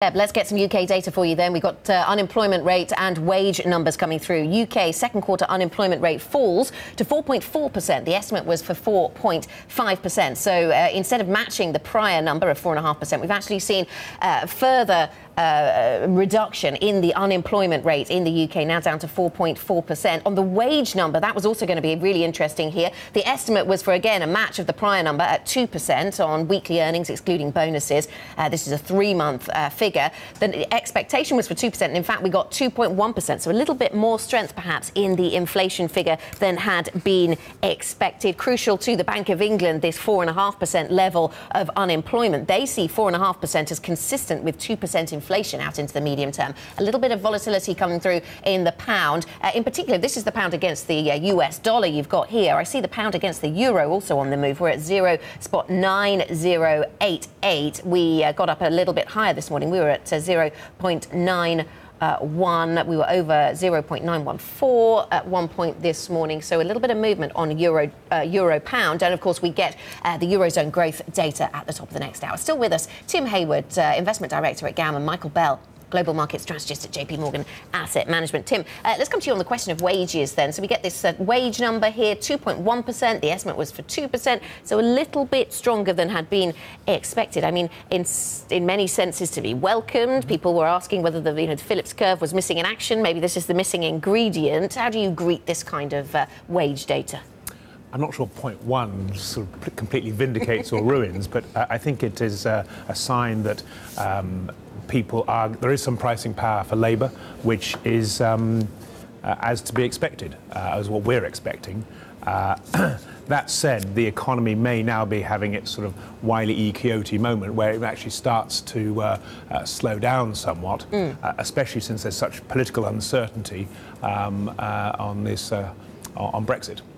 Let's get some UK data for you then. We've got unemployment rate and wage numbers coming through. UK second quarter unemployment rate falls to 4.4%. The estimate was for 4.5%. So instead of matching the prior number of 4.5%, we've actually seen further reduction in the unemployment rate in the UK, now down to 4.4%. On the wage number, that was also going to be really interesting here. The estimate was for, again, a match of the prior number at 2% on weekly earnings, excluding bonuses. This is a three-month figure. The expectation was for 2%, and in fact, we got 2.1%, so a little bit more strength, perhaps, in the inflation figure than had been expected. Crucial to the Bank of England, this 4.5% level of unemployment. They see 4.5% as consistent with 2% inflation out into the medium term. A little bit of volatility coming through in the pound. In particular, this is the pound against the US dollar you've got here. I see the pound against the euro also on the move. We're at 0.9088. We got up a little bit higher this morning. We were at 0.91. We were over 0.914 at one point this morning. So a little bit of movement on euro pound. And of course, we get the Eurozone growth data at the top of the next hour. Still with us, Tim Haywood, Investment Director at GAM, and Michael Bell, Global Market Strategist at JP Morgan Asset Management. Tim, let's come to you on the question of wages then. So we get this wage number here, 2.1%. The estimate was for 2%, so a little bit stronger than had been expected. I mean, in many senses to be welcomed. People were asking whether the Phillips curve was missing in action. Maybe this is the missing ingredient. How do you greet this kind of wage data? I'm not sure point one sort of completely vindicates or ruins, but I think it is a sign that there is some pricing power for labour, which is as to be expected, as what we're expecting. That said, the economy may now be having its sort of Wile E. Coyote moment where it actually starts to slow down somewhat, especially since there's such political uncertainty on Brexit.